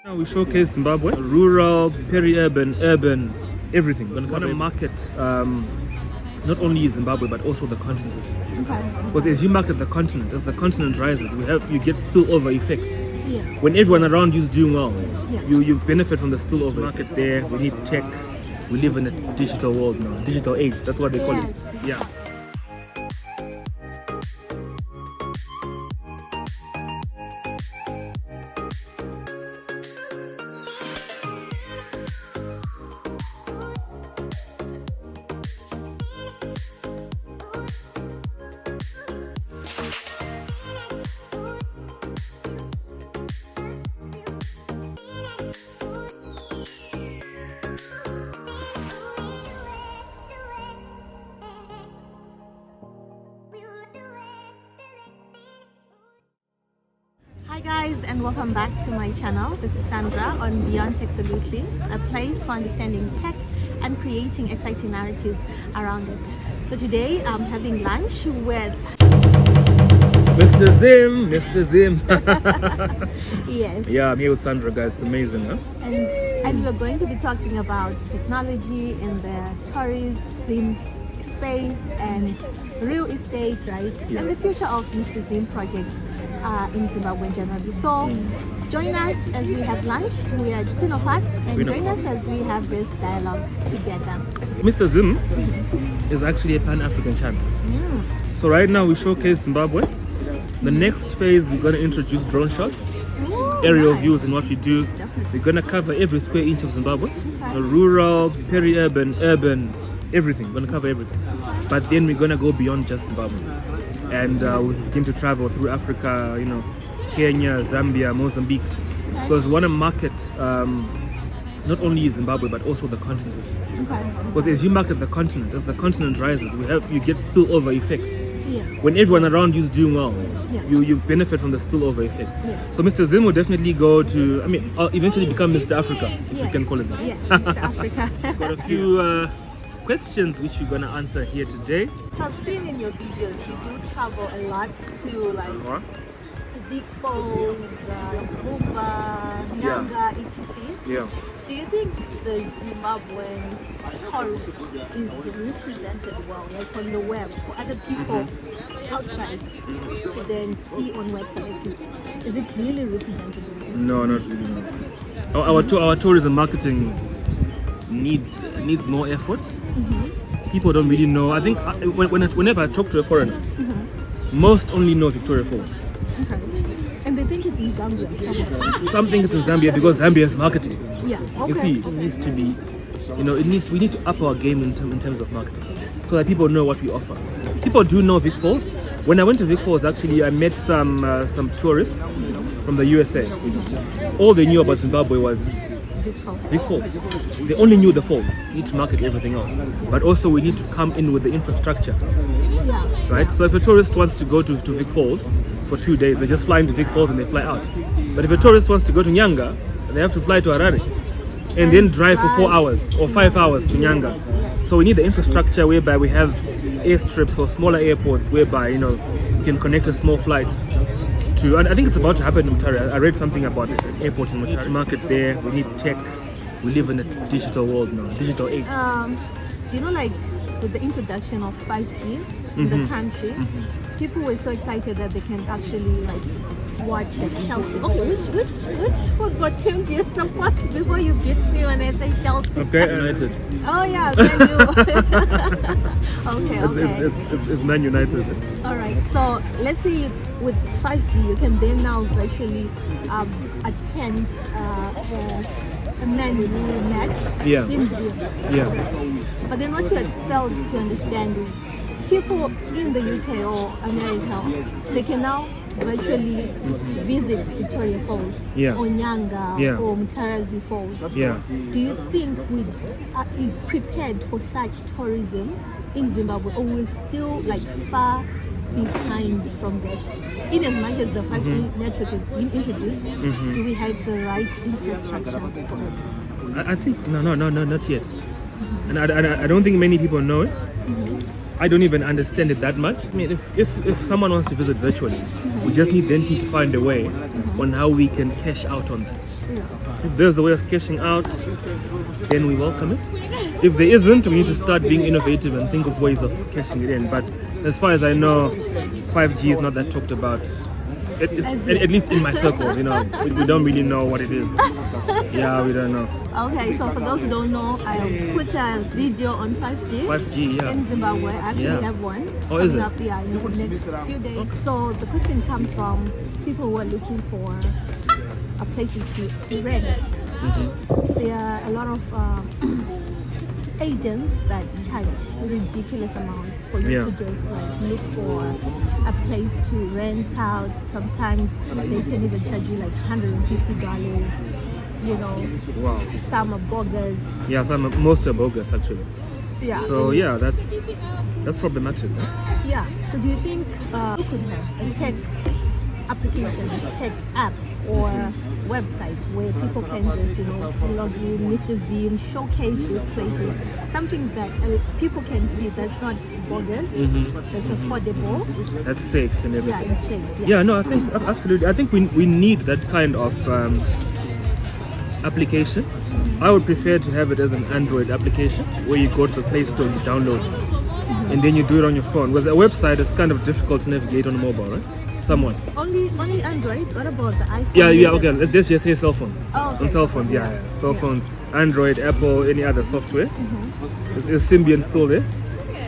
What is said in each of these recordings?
Now we showcase Zimbabwe, rural, peri-urban, urban, everything. We're going to market not only Zimbabwe but also the continent. Okay. Because as you market the continent, as the continent rises, you get spillover effects. Yes. When everyone around you is doing well, Yeah. you benefit from the spillover. Market there, we need tech. We live in a digital world now, digital age. That's what they call it. Yes. Yeah. Hi guys, and welcome back to my channel. This is Sandra on Beyond Absolutely, a place for understanding tech and creating exciting narratives around it. So today I'm having lunch with Mr. Zim, Mr. Zim. yes. Yeah, I'm here with Sandra, guys. It's amazing, huh? And we're going to be talking about technology in the tourism space and real estate, right? Yeah. And the future of Mr. Zim projects in Zimbabwe generally. So join us as we have lunch. We are at Queen of Hearts, and Queen of join us Hearts. as we have this dialogue together. Mr. Zim is actually a Pan-African channel. So right now we showcase Zimbabwe. The next phase we're going to introduce drone shots, aerial Nice. views, and what we do. Definitely. We're going to cover every square inch of Zimbabwe, Okay. the rural, peri-urban, urban, everything. We're going to cover everything. But then we're going to go beyond just Zimbabwe. And we begin to travel through Africa, Kenya, Zambia, Mozambique. Because we want to market not only Zimbabwe but also the continent. Okay. Because as you market the continent, as the continent rises, you get spillover effects. Yes. When everyone around you is doing well, Yeah. you benefit from the spillover effect. Yes. So Mr. Zim will definitely go to, eventually become Mr. Africa, if you can call it that. Yeah, Mr. Africa. Got a few questions which we're going to answer here today. So I've seen in your videos you do travel a lot to like Huh? Big Falls, Vumba, Nyanga, etc. Yeah. Do you think the Zimbabwean tourist is represented well, like on the web, for other people outside to then see on websites? Is it really represented well? No, not really. No. Our tourism marketing needs more effort. People don't really know. I think whenever I talk to a foreigner, most only know Victoria Falls. Okay. And they think it's in Zambia. Something is in Zambia because Zambia is marketing. Yeah. Okay. You see, it needs to be, we need to up our game in terms of marketing so that people know what we offer. People do know Vic Falls. When I went to Vic Falls, actually, I met some tourists from the USA. All they knew about Zimbabwe was Big Falls. Vic Falls. They only knew the falls. We need to market everything else. But also we need to come in with the infrastructure, Yeah. right? So if a tourist wants to go to Vic Falls for 2 days, they just fly into Vic Falls and they fly out. But if a tourist wants to go to Nyanga, they have to fly to Harare and then drive for 4 hours or 5 hours to Nyanga. So we need the infrastructure whereby we have airstrips or smaller airports whereby, we can connect a small flight to, and I think it's about to happen in Mutare. I read something about an airport in Mutare. To market there, we need tech. We live in a digital world now, digital age. Do you know, like with the introduction of 5G in the country, people were so excited that they can actually like watch Chelsea. Oh, which football team do you support before you beat me when I say Chelsea? Okay, United. Oh yeah, Man U. Okay. It's Man United. All right. So let's say with 5G, you can then now virtually attend a Man U match Yeah. in Zoom. Yeah. But then what you had failed to understand is people in the UK or America, they can now virtually visit Victoria Falls Yeah. or Nyanga Yeah. or Mutarazi Falls. Yeah. Do you think we are prepared for such tourism in Zimbabwe, or we're still like far behind from this? In as much as the 5G network is being introduced, do we have the right infrastructure for it? I think no, not yet. And I don't think many people know it. I don't even understand it that much. I mean, if someone wants to visit virtually, we just need then to find a way on how we can cash out on that. If there's a way of cashing out, then we welcome it. If there isn't, we need to start being innovative and think of ways of cashing it in. But as far as I know, 5G is not that talked about. At least in my circles, we don't really know what it is. Yeah, we don't know. Okay, so for those who don't know, I put a video on 5G. 5G, yeah. In Zimbabwe. I actually have one. Oh, is it? Up, yeah, in the next few days. Okay. So the question comes from people who are looking for places to rent. There are a lot of agents that charge ridiculous amounts for you to just look for a place to rent out. Sometimes they can even charge you like $150. Wow. Some are bogus. Yeah, most are bogus actually. Yeah. So yeah, that's problematic. Yeah. So do you think you could have a tech application, a tech app, or website where people can just log in, Mr. Zim, showcase these places, something that people can see that's not bogus, that's affordable, that's safe and everything. Yeah, it's safe. Yeah, no, I think absolutely. I think we need that kind of application. I would prefer to have it as an Android application where you go to the Play Store, you download it, and then you do it on your phone. Because a website is kind of difficult to navigate on a mobile, right? Somewhat. Only Android? What about the iPhone? Yeah, okay. Let's just say cell phones. Oh, okay. On cell phones, yeah. Cell phones, Android, Apple, any other software. Is Symbian still there?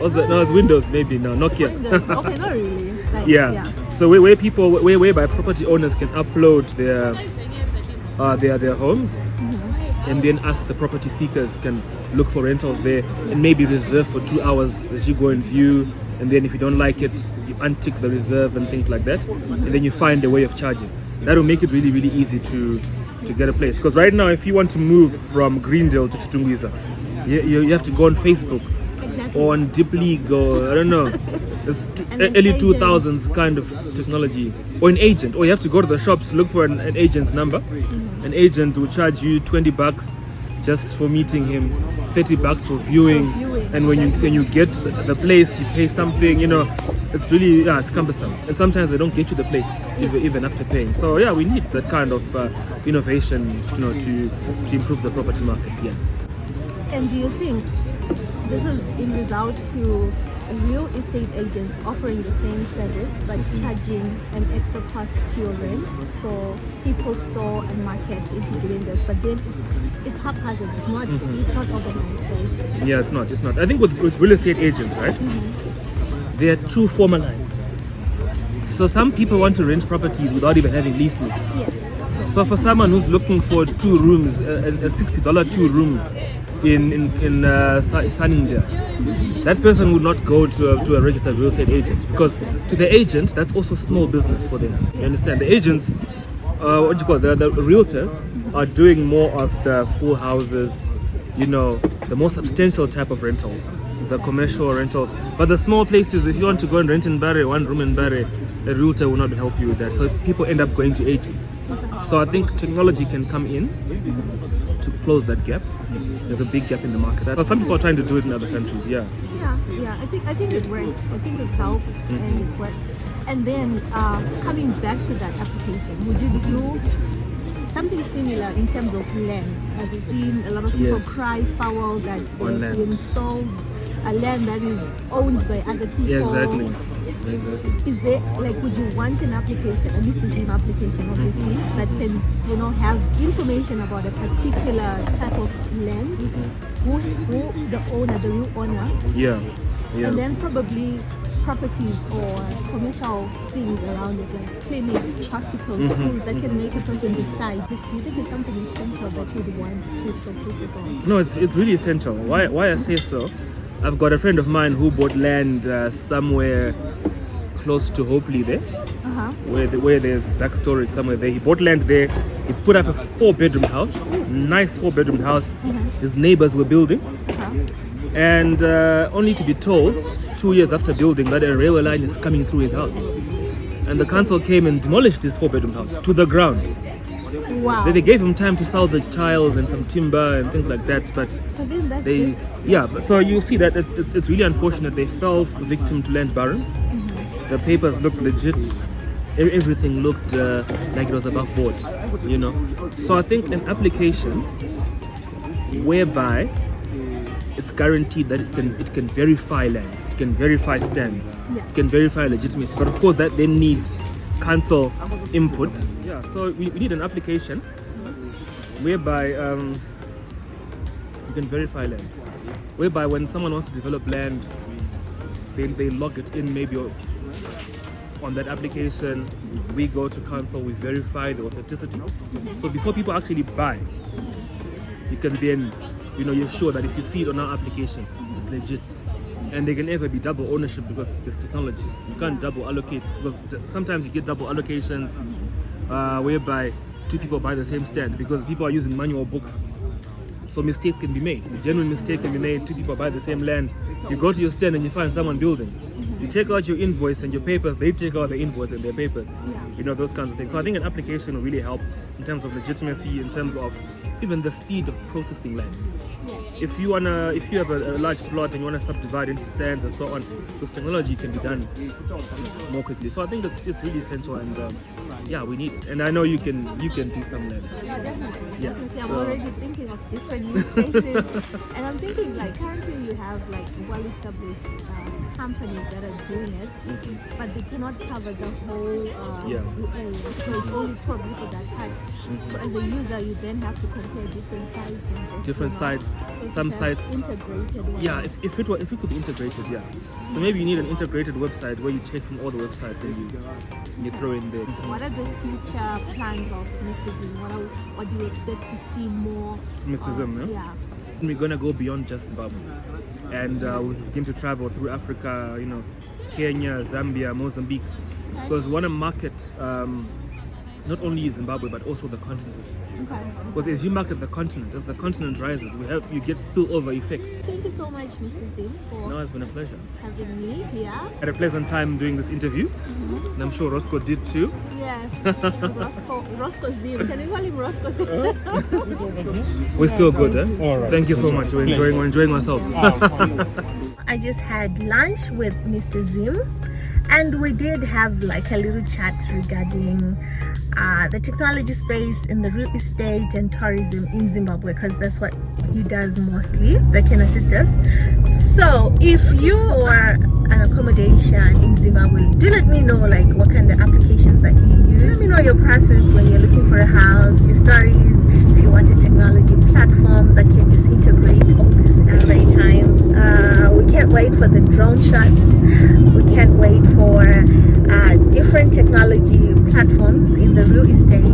No, it's Windows maybe now, Nokia. Windows. Okay, not really. Like, yeah. So whereby property owners can upload their homes, and then us, the property seekers, can look for rentals there and maybe reserve for 2 hours as you go and view. And then if you don't like it, you untick the reserve and things like that, and then you find a way of charging. That will make it really, really easy to get a place. Because right now, if you want to move from Greendale to Chitungwiza, you have to go on Facebook, or on Deep League, or I don't know, it's early 2000s kind of technology, or an agent, or you have to go to the shops, look for an agent's number. An agent will charge you $20 just for meeting him, $30 for viewing, and when you get the place, you pay something. It's really it's cumbersome, and sometimes they don't get you the place even after paying. So yeah, we need that kind of innovation, to improve the property market. Yeah. And do you think this is in result to real estate agents offering the same service but charging an extra cost to your rent? So people saw a market into doing this, but then it's haphazard. It's not organized, right? Yeah, it's not. I think with real estate agents, right? They are too formalized. So some people want to rent properties without even having leases. Yes. So for someone who's looking for 2 rooms, a $60 2-room in Sunningdale, that person would not go to a registered real estate agent, because to the agent, that's also small business for them. You understand? The agents, the realtors are doing more of the full houses, the more substantial type of rentals, the commercial rentals. But the small places, if you want to go and rent in Barre, 1 room in Barre, a realtor will not help you with that. So people end up going to agents. So I think technology can come in to close that gap. There's a big gap in the market. Some people are trying to do it in other countries. Yeah. I think it works. I think it helps and it works. And then coming back to that application, would you do something similar in terms of land? I've seen a lot of people cry foul that they've been sold a land that is owned by other people. Yeah, exactly. Is there, would you want an application, a Mr. Zim application, obviously, that can, have information about a particular type of land, who the owner, the real owner, and then probably properties or commercial things around it, like clinics, hospitals, schools, that can make a person decide. Do you think it's something essential that you'd want to showcase as well? No, it's really essential. Why I say so? I've got a friend of mine who bought land somewhere close to Hopely there, where there's backstory somewhere there. He bought land there. He put up a 4-bedroom house, nice 4-bedroom house. His neighbors were building, and only to be told 2 years after building that a railway line is coming through his house, and the council came and demolished his 4-bedroom house to the ground. Wow. They gave him time to salvage tiles and some timber and things like that, but so you see that it's really unfortunate. They fell victim to land barons. The papers looked legit. Everything looked like it was above board. you know. So I think an application whereby it's guaranteed that it can verify land, it can verify stands, it can verify legitimacy. But of course that then needs council input. Yeah, so we need an application whereby you can verify land. Whereby when someone wants to develop land, they log it in maybe on that application. We go to council, we verify the authenticity. So before people actually buy, you can then, you're sure that if you see it on our application, it's legit. And there can never be double ownership because it's technology. You can't double allocate, because sometimes you get double allocations whereby two people buy the same stand because people are using manual books. So mistakes can be made. A genuine mistake can be made. Two people buy the same land. You go to your stand and you find someone building. You take out your invoice and your papers, they take out the invoice and their papers. Those kinds of things. So I think an application will really help in terms of legitimacy, in terms of even the speed of processing land. If you have a large plot and you want to subdivide into stands and so on, with technology it can be done more quickly. So I think it's really essential, and we need it. And I know you can do some land. Yeah, definitely. Yeah, Definitely. I'm so- already thinking of different use cases, and I'm thinking like currently you have like well-established companies that are doing it, but they cannot cover the whole area. So it's only probably for that part. So as a user, you then have to compare different sites and just, Different sites. so Some it's an sites- integrated one. Yeah, if it could be integrated, yeah. So maybe you need an integrated website where you take from all the websites and you throw in there. What are the future plans of Mr. Zim? What do you expect to see more? Mr. Zim, Yeah. We're gonna go beyond just Zimbabwe, and we begin to travel through Africa, Kenya, Zambia, Mozambique, because we want to market not only Zimbabwe but also the continent. Okay. Because as you market the continent, as the continent rises, you get spillover effects. Thank you so much, Mr. Zim, for Now it's been a pleasure. having me here. Had a pleasant time doing this interview, and I'm sure Roscoe did too. Yes, Roscoe Zim. Can we call him Roscoe Zim? We're still good, eh? All right. Thank you so much. We're enjoying ourselves. I just had lunch with Mr. Zim, and we did have like a little chat regarding the technology space in the real estate and tourism in Zimbabwe, because that's what he does mostly, that can assist us. So if you are an accommodation in Zimbabwe, do let me know like what kind of applications that you use. Let me know your process when you're looking for a house, your stories, if you want a technology platform that can just integrate all this at the right time. We can't wait for the drone shots. We can't wait for different technology platforms in the real estate